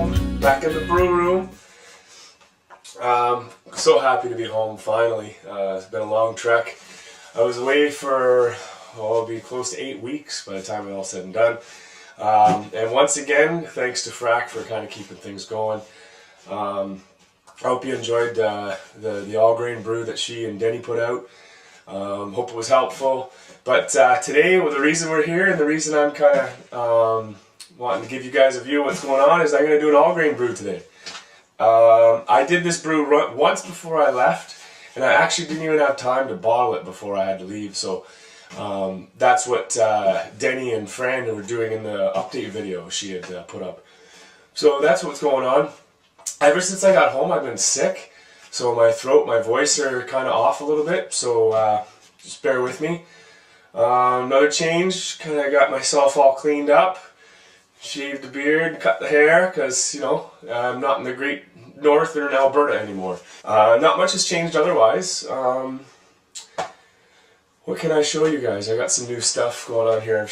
home, back in the brew room. So happy to be home finally. It's been a long trek. I was away for, it'll be close to 8 weeks by the time it's all said and done. And once again, thanks to Frack for kind of keeping things going. I hope you enjoyed the all-grain brew that she and Denny put out. Hope it was helpful. But today, well, the reason we're here and the reason I'm kind of wanting to give you guys a view of what's going on is I'm going to do an all-grain brew today. I did this brew once before I left, and I actually didn't even have time to bottle it before I had to leave. So that's what Denny and Fran were doing in the update video she had put up. So that's what's going on. Ever since I got home, I've been sick, so my throat, my voice are kind of off a little bit. So just bear with me. Another change, kind of got myself all cleaned up, shaved the beard, cut the hair, because, you know, I'm not in the great north or in Alberta anymore. Not much has changed otherwise. What can I show you guys? I got some new stuff going on here.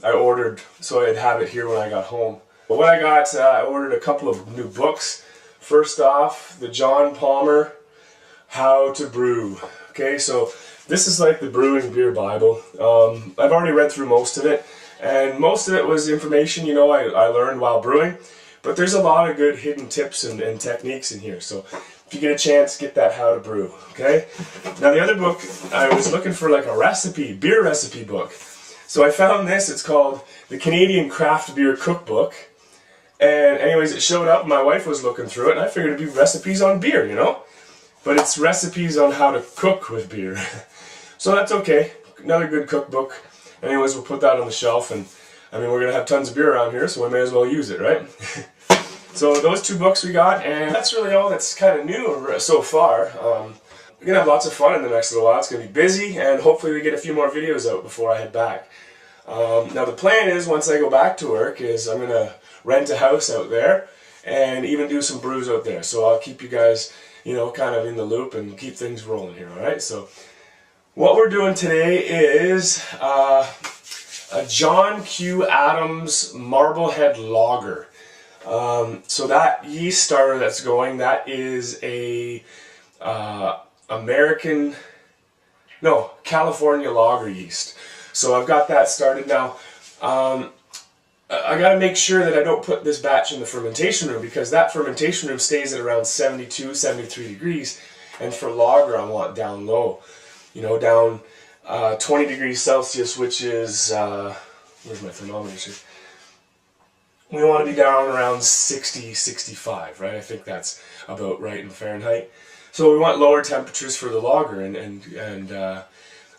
I ordered so I'd have it here when I got home. But what I got, I ordered a couple of new books. First off, the John Palmer How to Brew. Okay, so this is like the Brewing Beer Bible. I've already read through most of it, and most of it was information, you know, I learned while brewing. But there's a lot of good hidden tips and techniques in here. So if you get a chance, get that How to Brew, okay? Now the other book, I was looking for like a recipe, beer recipe book. So I found this, it's called the Canadian Craft Beer Cookbook. And anyways, it showed up, my wife was looking through it, and I figured it'd be recipes on beer, you know? But it's recipes on how to cook with beer. So that's okay, another good cookbook. Anyways, we'll put that on the shelf, and I mean, we're going to have tons of beer around here, so we may as well use it, right? So those two books we got, and that's really all that's kind of new so far. We're going to have lots of fun in the next little while. It's going to be busy, and hopefully we get a few more videos out before I head back. Now the plan is, once I go back to work, is I'm going to rent a house out there, and even do some brews out there. So I'll keep you guys, you know, kind of in the loop and keep things rolling here, alright? So what we're doing today is a John Q. Adams Marblehead Lager. So that yeast starter that's going, that is a California lager yeast. So I've got that started now. I got to make sure that I don't put this batch in the fermentation room, because that fermentation room stays at around 72, 73 degrees, and for lager I want down low. You know, down 20 degrees Celsius, which is, where's my thermometer? We want to be down around 60, 65, right? I think that's about right in Fahrenheit. So we want lower temperatures for the lager, and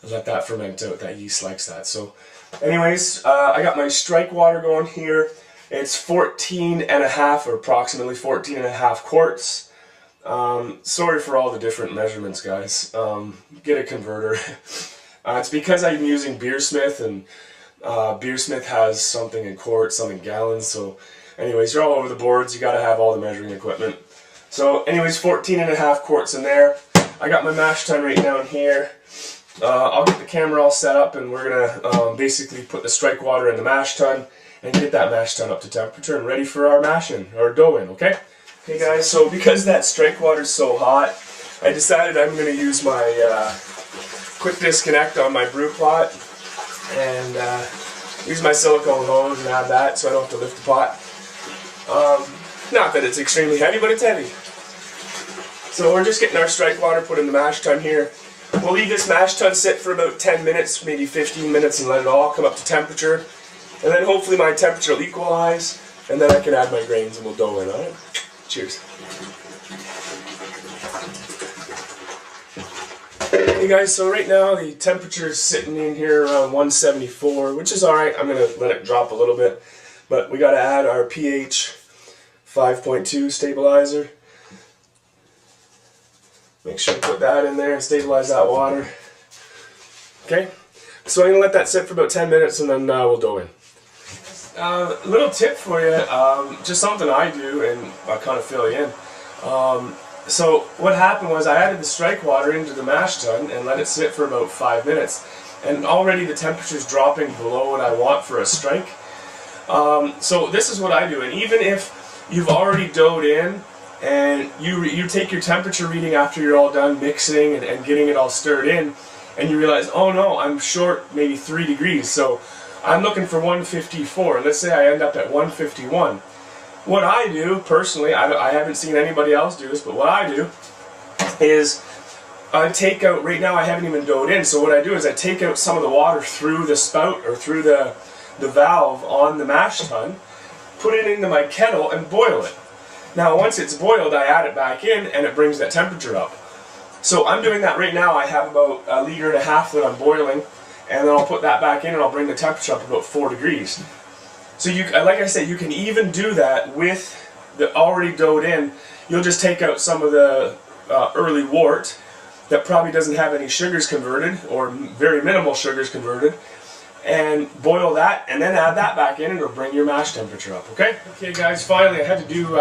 let that ferment out. That yeast likes that. So anyways, I got my strike water going here. It's 14 and a half, or approximately 14 and a half quarts. Sorry for all the different measurements, guys. Get a converter. It's because I'm using Beersmith, and Beersmith has something in quarts, some in gallons. So anyways, you're all over the boards. You got to have all the measuring equipment. So anyways, 14 and a half quarts in there. I got my mash tun right down here. I'll get the camera all set up, and we're gonna basically put the strike water in the mash tun and get that mash tun up to temperature and ready for our mashing, or dough in, okay? Okay guys, so because that strike water is so hot, I decided I'm gonna use my quick disconnect on my brew plot, and use my silicone hose and add that so I don't have to lift the pot. Not that it's extremely heavy, but it's heavy. So we're just getting our strike water put in the mash tun here. We'll leave this mash tun sit for about 10 minutes, maybe 15 minutes, and let it all come up to temperature. And then hopefully my temperature will equalize, and then I can add my grains and we'll dough in, alright? Cheers. Hey guys, so right now the temperature is sitting in here around 174, which is alright. I'm going to let it drop a little bit. But we got to add our pH 5.2 stabilizer. Make sure to put that in there and stabilize that water. Okay, so I'm going to let that sit for about 10 minutes, and then we'll dough in. A little tip for you, just something I do, and I'll kind of fill you in. So what happened was I added the strike water into the mash tun and let it sit for about 5 minutes. And already the temperature's dropping below what I want for a strike. So this is what I do, and even if you've already doughed in, and you take your temperature reading after you're all done mixing and getting it all stirred in, and you realize, oh no, I'm short maybe 3 degrees, so I'm looking for 154. Let's say I end up at 151. What I do personally, I haven't seen anybody else do this, but what I do is I take out, right now I haven't even doughed in, so what I do is I take out some of the water through the spout or through the valve on the mash tun, put it into my kettle and boil it. Now once it's boiled, I add it back in and it brings that temperature up. So I'm doing that right now. I have about 1.5 liters that I'm boiling, and then I'll put that back in and I'll bring the temperature up about 4 degrees. So you, like I said, you can even do that with the already doughed in. You'll just take out some of the early wort that probably doesn't have any sugars converted or very minimal sugars converted, and boil that and then add that back in and it'll bring your mash temperature up, okay? Okay guys, finally I had to do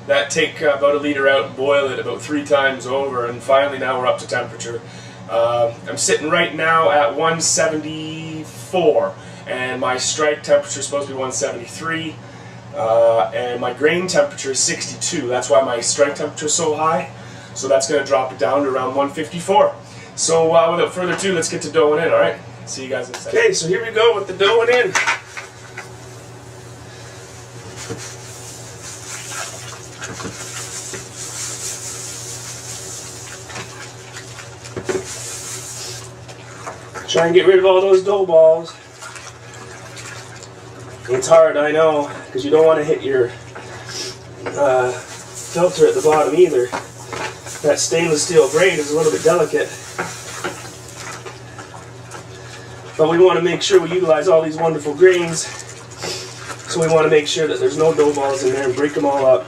that, take about 1 liter out and boil it about 3 times over, and finally now we're up to temperature. I'm sitting right now at 174, and my strike temperature is supposed to be 173, and my grain temperature is 62. That's why my strike temperature is so high, so that's going to drop it down to around 154. So without further ado, let's get to doughing in, alright? See you guys in a second. Okay, so here we go with the doughing in. Try and get rid of all those dough balls. It's hard, I know, because you don't want to hit your filter at the bottom either. That stainless steel braid is a little bit delicate. But we want to make sure we utilize all these wonderful grains. So we want to make sure that there's no dough balls in there and break them all up.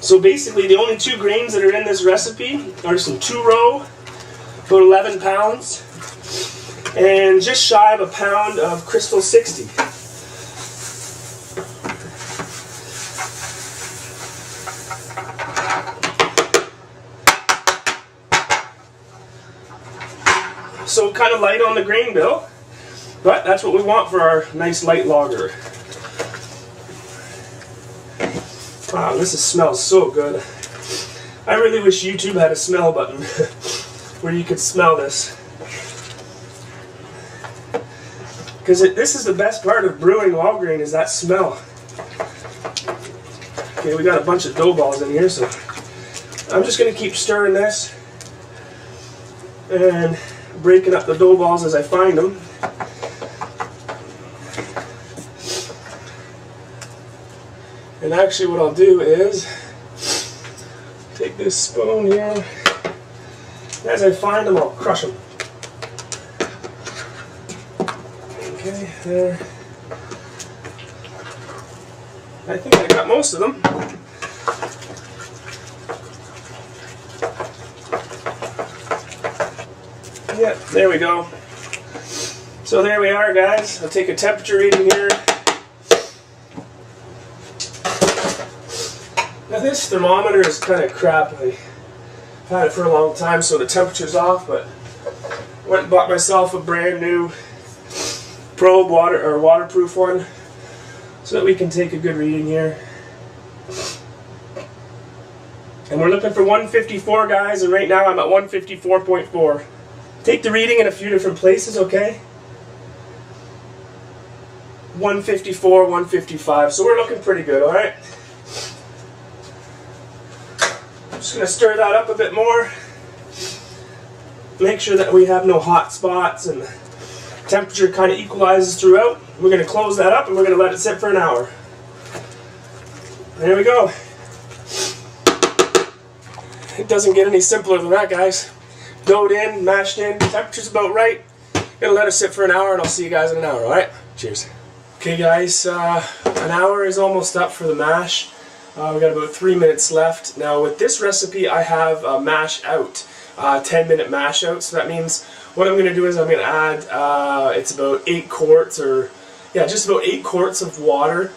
So basically the only 2 grains that are in this recipe are some 2-row, about 11 pounds, and just shy of a pound of Crystal 60. So kind of light on the grain bill, but that's what we want for our nice light lager. Wow, this smells so good. I really wish YouTube had a smell button where you could smell this. Because this is the best part of brewing log grain, is that smell. Okay, we got a bunch of dough balls in here, so I'm just going to keep stirring this and breaking up the dough balls as I find them. And actually what I'll do is take this spoon here, and as I find them I'll crush them. Okay, there. I think I got most of them. Yep, there we go. So there we are, guys. I'll take a temperature reading here. Now this thermometer is kind of crap. I've had it for a long time, so the temperature's off, but I went and bought myself a brand new probe waterproof one so that we can take a good reading here. And we're looking for 154, guys, and right now I'm at 154.4. Take the reading in a few different places, okay? 154, 155, so we're looking pretty good, alright? I'm just going to stir that up a bit more. Make sure that we have no hot spots and the temperature kind of equalizes throughout. We're going to close that up and we're going to let it sit for an hour. There we go. It doesn't get any simpler than that, guys. Doughed in, mashed in, temperature's about right. Gonna let it sit for an hour and I'll see you guys in an hour, alright? Cheers. Okay guys, an hour is almost up for the mash. We've got about 3 minutes left. Now with this recipe I have a mash out, 10-minute mash out. So that means what I'm going to do is I'm going to add, it's about 8 quarts or, yeah, just about 8 quarts of water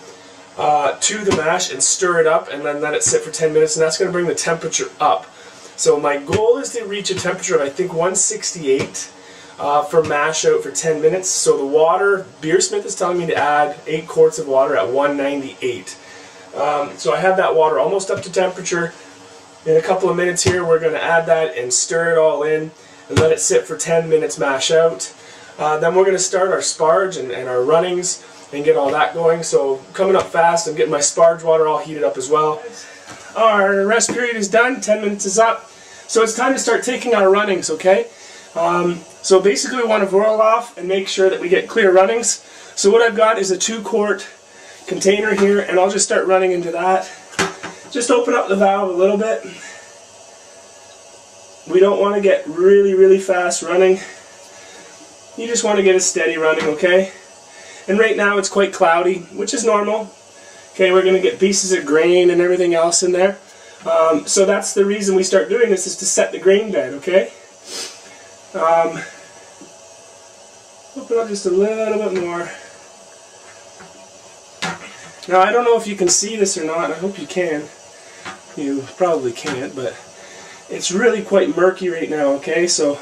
to the mash and stir it up and then let it sit for 10 minutes, and that's going to bring the temperature up. So my goal is to reach a temperature of I think 168 for mash out for 10 minutes. So the water, Beersmith is telling me to add 8 quarts of water at 198. So I have that water almost up to temperature. In a couple of minutes here, we're going to add that and stir it all in and let it sit for 10 minutes, mash out. Then we're going to start our sparge and our runnings and get all that going. So coming up fast, I'm getting my sparge water all heated up as well. Our rest period is done, 10 minutes is up. So it's time to start taking our runnings, okay? So basically we want to boil off and make sure that we get clear runnings. So what I've got is a 2-quart container here, and I'll just start running into that. Just open up the valve a little bit. We don't want to get really fast running. You just want to get a steady running, okay? And right now it's quite cloudy, which is normal. Okay, we're going to get pieces of grain and everything else in there. So that's the reason we start doing this, is to set the grain bed, okay? Open up just a little bit more. Now I don't know if you can see this or not. I hope you can. You probably can't, but it's really quite murky right now, okay? So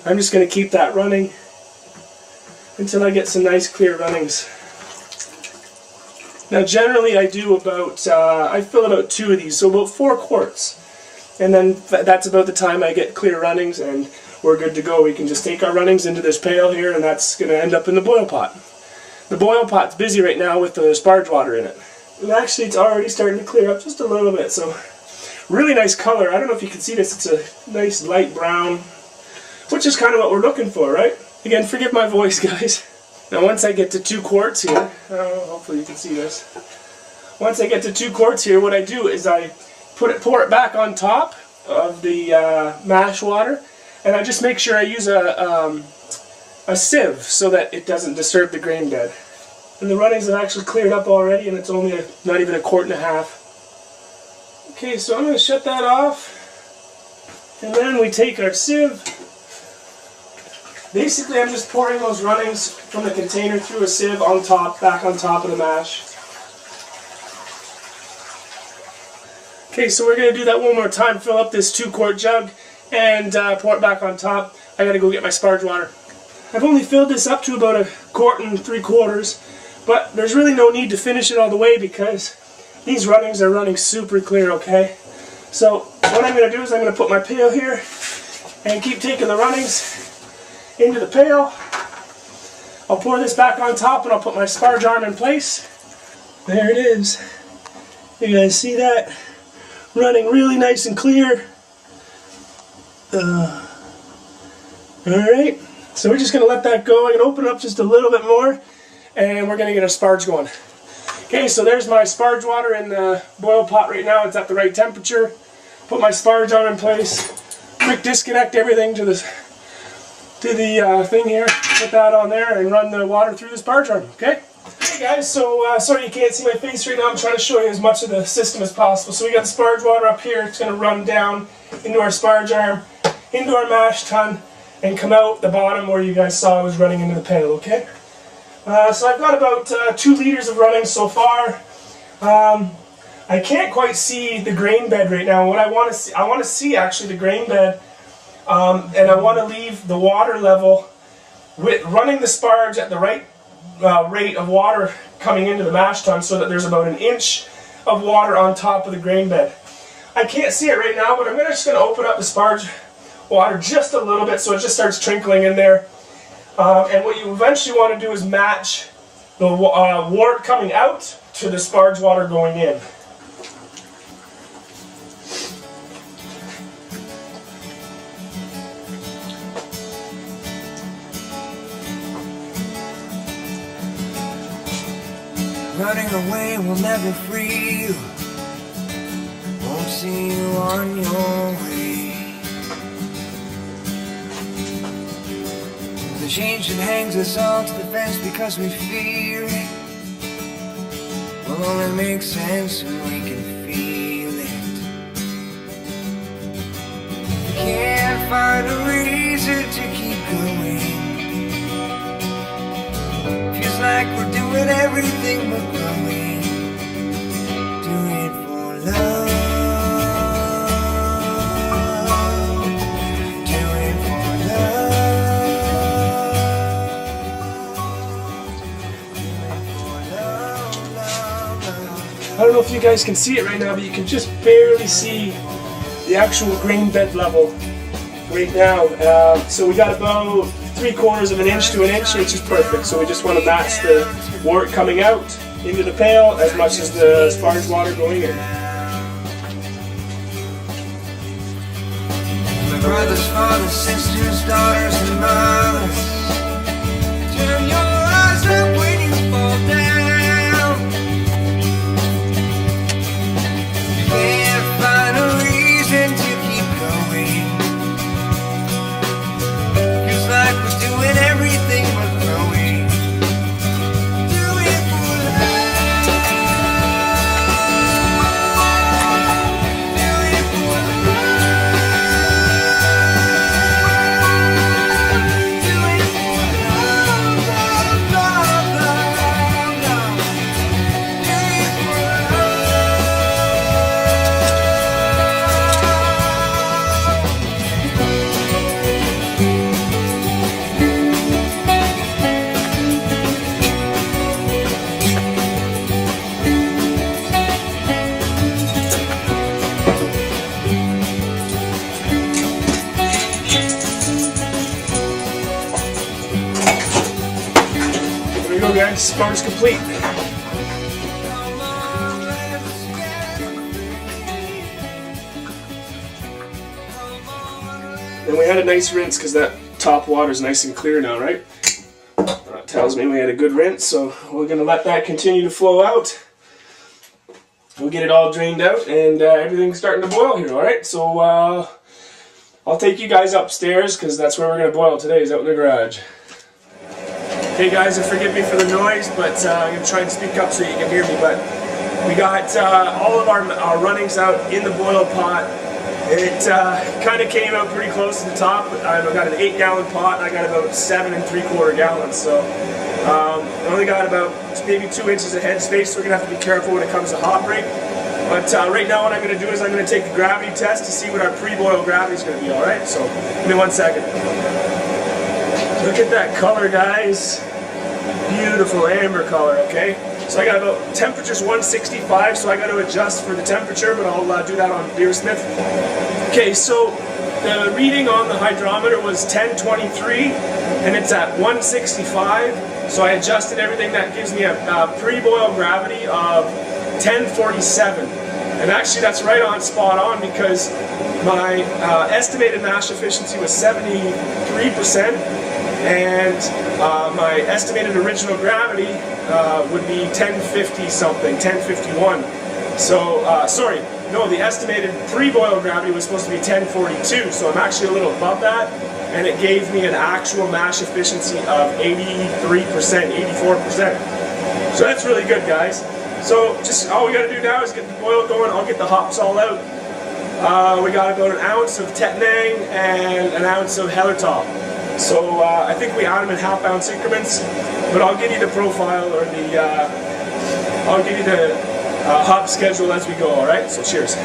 I'm just going to keep that running until I get some nice clear runnings. Now generally I do about, I fill about 2 of these, so about 4 quarts. And then that's about the time I get clear runnings and we're good to go. We can just take our runnings into this pail here, and that's going to end up in the boil pot. The boil pot's busy right now with the sparge water in it. And actually it's already starting to clear up just a little bit, so really nice color. I don't know if you can see this, it's a nice light brown, which is kind of what we're looking for, right? Again, forgive my voice, guys. Now once I get to 2 quarts here, hopefully you can see this. Once I get to 2 quarts here, what I do is I pour it back on top of the mash water, and I just make sure I use a sieve so that it doesn't disturb the grain bed. And the runnings have actually cleared up already, and it's only not even 1.5 quarts. Okay, so I'm going to shut that off, and then we take our sieve. Basically I'm just pouring those runnings from the container through a sieve on top, back on top of the mash. Okay, so we're going to do that one more time. Fill up this 2-quart jug and pour it back on top. I got to go get my sparge water. I've only filled this up to about 1 quarts, but there's really no need to finish it all the way because these runnings are running super clear, okay? So what I'm going to do is I'm going to put my pail here and keep taking the runnings into the pail. I'll pour this back on top and I'll put my sparge arm in place. There it is. You guys see that? Running really nice and clear. Alright, so we're just going to let that go. I'm going to open it up just a little bit more and we're going to get our sparge going. Okay, so there's my sparge water in the boil pot right now. It's at the right temperature. Put my sparge arm in place. Quick disconnect everything to the thing here. Put that on there and run the water through the sparge arm, okay? Hey guys, so sorry you can't see my face right now. I'm trying to show you as much of the system as possible. So we got the sparge water up here. It's going to run down into our sparge arm, into our mash tun, and come out the bottom where you guys saw I was running into the pail, okay? So I've got about 2 liters of running so far. I can't quite see the grain bed right now. What I want to see actually the grain bed, and I want to leave the water level with running the sparge at the right rate of water coming into the mash tun so that there's about 1 inch of water on top of the grain bed. I can't see it right now, but I'm just going to open up the sparge water just a little bit so it just starts trickling in there. And what you eventually want to do is match the wort coming out to the sparge water going in. Running away will never free you. Won't see you on your way. The change that hangs us all to the fence because we fear it will only make sense when we can feel it. Can't find a reason to keep going. Feels like we're doing everything but growing. Do it for love. Do it for love. I don't know if you guys can see it right now, but you can just barely see the actual grain bed level right now. So we got about 3/4 of an inch to an inch, which is perfect. So we just want to match the wort coming out into the pail as much as the sparge water going in. My brothers, fathers, sisters, daughters, and mothers, turn your eyes up when you fall down. You can't find a reason to keep going, 'cause like we're doing everything we're growing. Do it for love. Do it for love. Do it for love, love, love, love, love. Do it for love. There we go, guys. Sparge complete. Come on, let's get free. Come on, let's And we had a nice rinse because that top water is nice and clear now, right? That tells me we had a good rinse, so we're going to let that continue to flow out. We'll get it all drained out and everything's starting to boil here, alright? So I'll take you guys upstairs because that's where we're going to boil today, is out in the garage. Hey guys, forgive me for the noise, but I'm going to try and speak up so you can hear me. But we got all of our runnings out in the boil pot. It kind of came out pretty close to the top. I've got an 8-gallon pot and I got about 7 3/4 gallons. So I only got about maybe 2 inches of head space, so we're going to have to be careful when it comes to hop rate. But right now what I'm going to do is I'm going to take a gravity test to see what our pre-boil gravity is going to be, alright? So give me 1 second. Look at that color, guys. Beautiful amber color, okay? So I got about temperature's 165, so I got to adjust for the temperature, but I'll do that on Beersmith. Okay, so the reading on the hydrometer was 1023, and it's at 165. So I adjusted everything. That gives me a pre-boil gravity of 1047. And actually that's right on spot on because my estimated mash efficiency was 73%. And my estimated original gravity would be 1050 something, 1051. So, sorry, no, the estimated pre-boil gravity was supposed to be 1042, so I'm actually a little above that, and it gave me an actual mash efficiency of 83%, 84%. So that's really good, guys. So just all we got to do now is get the boil going. I'll get the hops all out. We got about an ounce of Tettnang and an ounce of Hellertop. So I think we add them in half-ounce increments, but I'll give you the profile or the I'll give you the hop schedule as we go. All right. So cheers.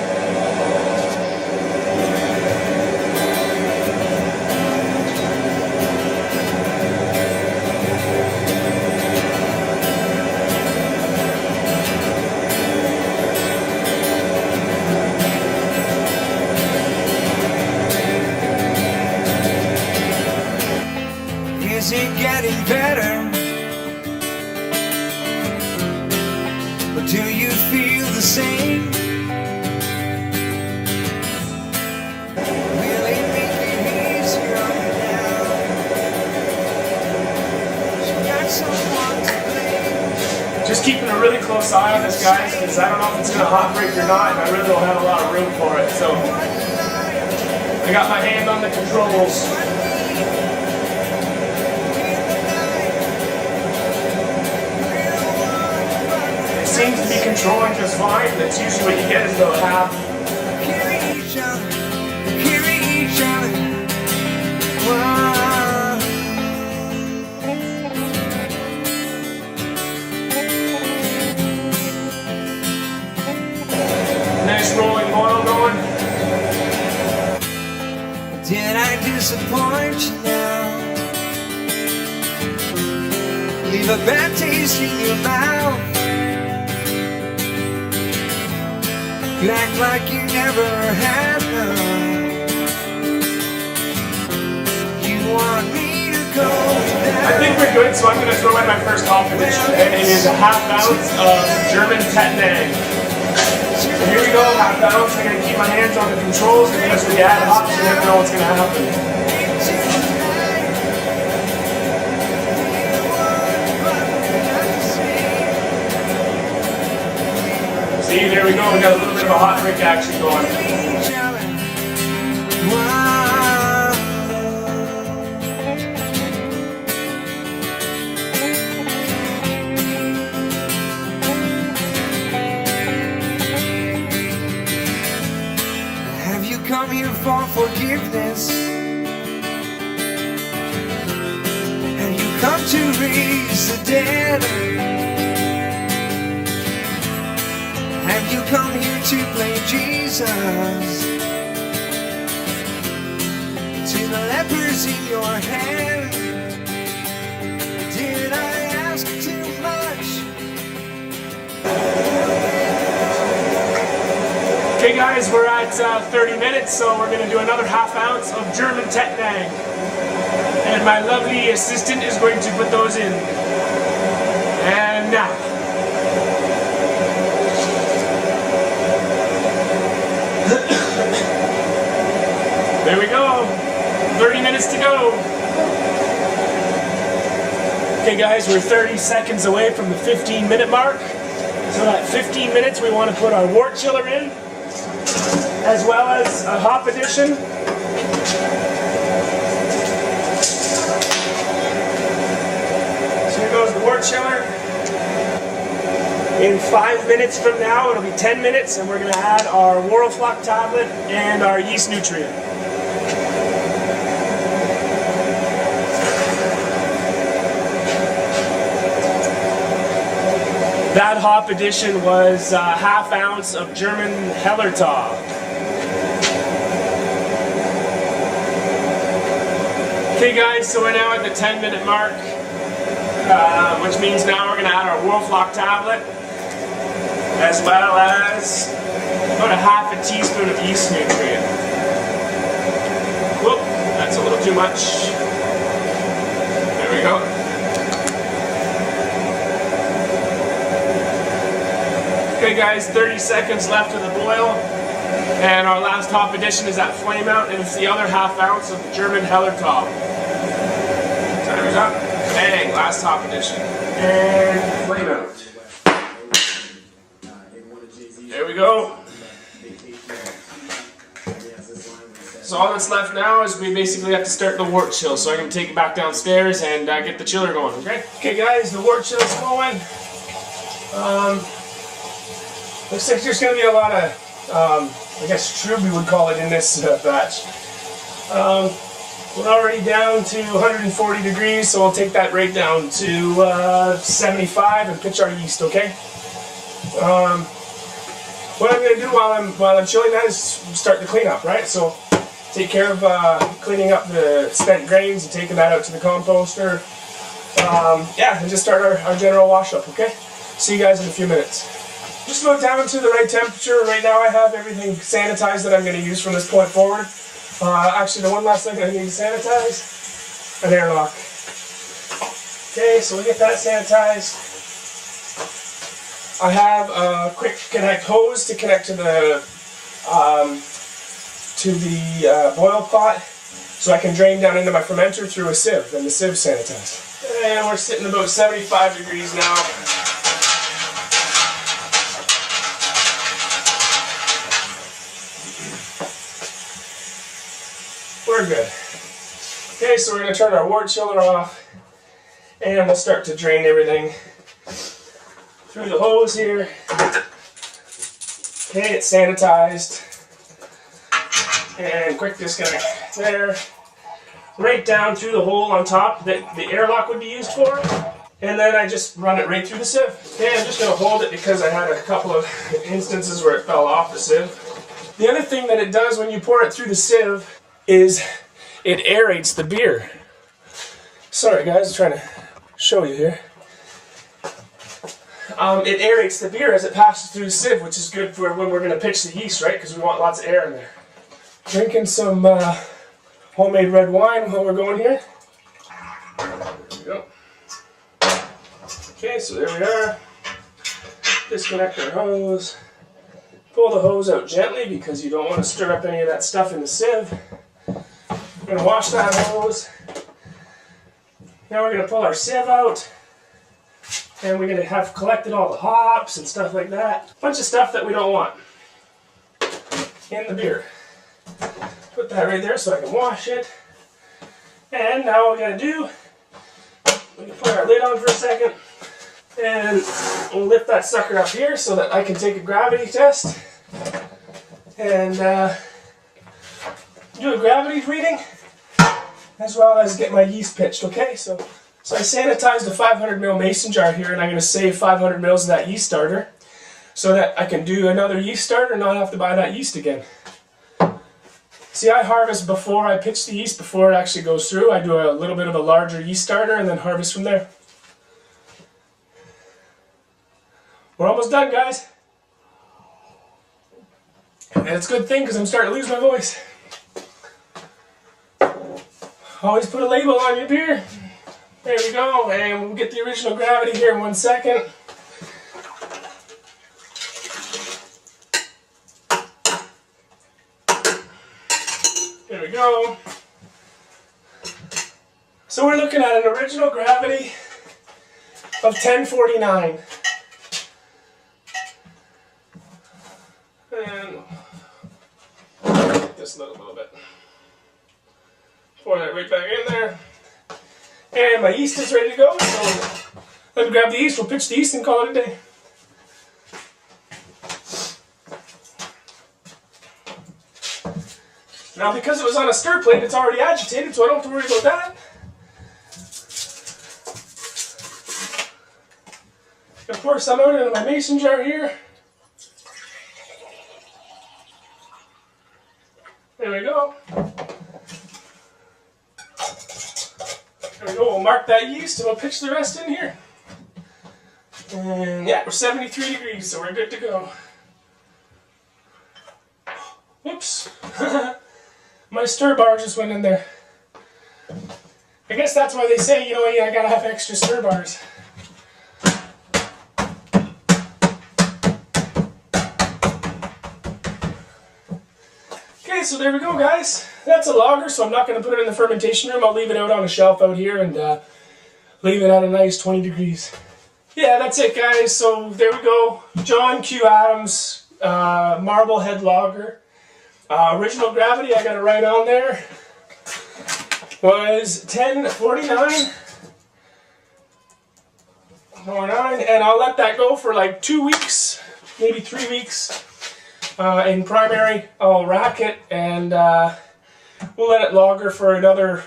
Is it getting better? Or do you feel the same? Will it make it easier on you now? You got someone to blame. Just keeping a really close eye on this, guys, because I don't know if it's going to hot break or not, and I really don't have a lot of room for it. So I got my hand on the controls. Seems to be controlling just fine. That's usually what you get is about half. Carry each other, carry each other. Whoa. Nice rolling boil going. Did I disappoint you now? Leave a bad taste in your mouth. You act like you never had none. You want me to go down. I think we're good, so I'm going to throw in my first hop addition, and it is a half ounce of German Tettnang. So here we go, half ounce. I'm going to keep my hands on the controls because we add hops, you never know what's going to happen. See, there we go, we got a little bit of a hot drink action going. Have you come here for forgiveness? Have you come to raise the dead? Have you come here to play Jesus? To the lepers in your hand? Did I ask too much? Okay guys, we're at 30 minutes, so we're going to do another half ounce of German Tettnang. And my lovely assistant is going to put those in. And now. There we go. 30 minutes to go. Okay guys, we're 30 seconds away from the 15-minute mark. So at 15 minutes we want to put our wort chiller in, as well as a hop addition. So here goes the wort chiller. In 5 minutes from now, it'll be 10 minutes, and we're going to add our Waroflock tablet and our yeast nutrient. That hop addition was a half ounce of German Hellertau. Okay guys, so we're now at the 10-minute mark, which means now we're going to add our Waroflock tablet, as well as about a half a teaspoon of yeast nutrient. Whoop, that's a little too much. There we go. Okay guys, 30 seconds left of the boil, and our last hop addition is that flame out, and it's the other half ounce of the German Hellertau. Timer's up. Bang, last hop addition. And flame out. There we go. So all that's left now is we basically have to start the wort chill. So I'm going to take it back downstairs and get the chiller going, okay? Okay guys, the wort chill is going. Looks like there's going to be a lot of, I guess trub we would call it in this batch. We're already down to 140 degrees, so we'll take that right down to 75 and pitch our yeast, okay? What I'm going to do while I'm chilling that is start the cleanup, right? So take care of cleaning up the spent grains and taking that out to the composter. Yeah, and just start our general wash up, okay? See you guys in a few minutes. Just about down to the right temperature. Right now I have everything sanitized that I'm going to use from this point forward. Actually, the one last thing I need to sanitize, an airlock. Okay, so we get that sanitized. I have a quick connect hose to connect to the boil pot, so I can drain down into my fermenter through a sieve, and the sieve sanitized. And we're sitting about 75 degrees now. We're good. Okay, so we're going to turn our wort chiller off, and we'll start to drain everything through the hose here. Okay, it's sanitized. And quick disconnect there. Right down through the hole on top that the airlock would be used for. And then I just run it right through the sieve. Okay, I'm just going to hold it because I had a couple of instances where it fell off the sieve. The other thing that it does when you pour it through the sieve is it aerates the beer. Sorry guys, I'm trying to show you here. it aerates the beer as it passes through the sieve, which is good for when we're going to pitch the yeast, right? Because we want lots of air in there. Drinking some homemade red wine while we're going here. There we go. Okay, so there we are. Disconnect our hose. Pull the hose out gently because you don't want to stir up any of that stuff in the sieve. We're going to wash that hose. Now we're going to pull our sieve out. And we're going to have collected all the hops and stuff like that. A bunch of stuff that we don't want in the beer. Put that right there so I can wash it. And now what we're going to do, we can put our lid on for a second. And we'll lift that sucker up here so that I can take a gravity test. And do a gravity reading. As well as get my yeast pitched, okay? So I sanitized a 500 ml mason jar here, and I'm going to save 500 mils of that yeast starter so that I can do another yeast starter and not have to buy that yeast again. See, I harvest before I pitch the yeast, before it actually goes through. I do a little bit of a larger yeast starter and then harvest from there. We're almost done, guys. And it's a good thing because I'm starting to lose my voice. Always put a label on your beer. There we go, and we'll get the original gravity here in 1 second. There we go. So we're looking at an original gravity of 1049. And get this a little bit. Pour that right back in there. And my yeast is ready to go, so let me grab the yeast, we'll pitch the yeast and call it a day. Now because it was on a stir plate, it's already agitated, so I don't have to worry about that. I'm going to pour some out into my mason jar here. There we go. There we go, we'll mark that yeast and we'll pitch the rest in here. And yeah, we're 73 degrees, so we're good to go. Whoops. My stir bar just went in there. I guess that's why they say, you know, you gotta have extra stir bars. Okay, so there we go, guys. That's a lager, so I'm not going to put it in the fermentation room. I'll leave it out on a shelf out here and leave it at a nice 20 degrees. Yeah, that's it, guys. So there we go. John Q. Adams Marblehead Lager. Original gravity, I got it right on there, was 1049. And I'll let that go for like 2 weeks, maybe 3 weeks. In primary, I'll rack it and we'll let it lager for another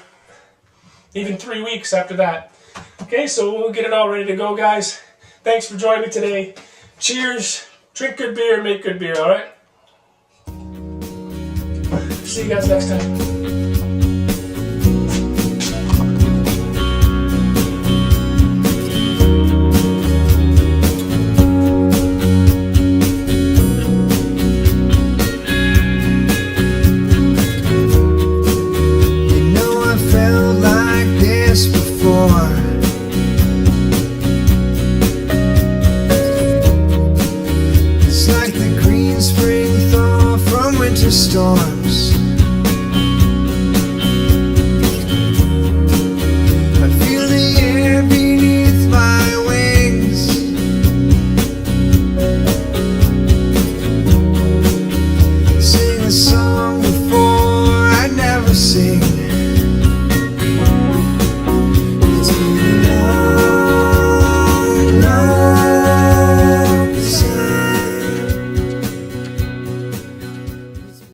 even 3 weeks after that. Okay, so we'll get it all ready to go, guys. Thanks for joining me today. Cheers, drink good beer, make good beer, alright? See you guys next time.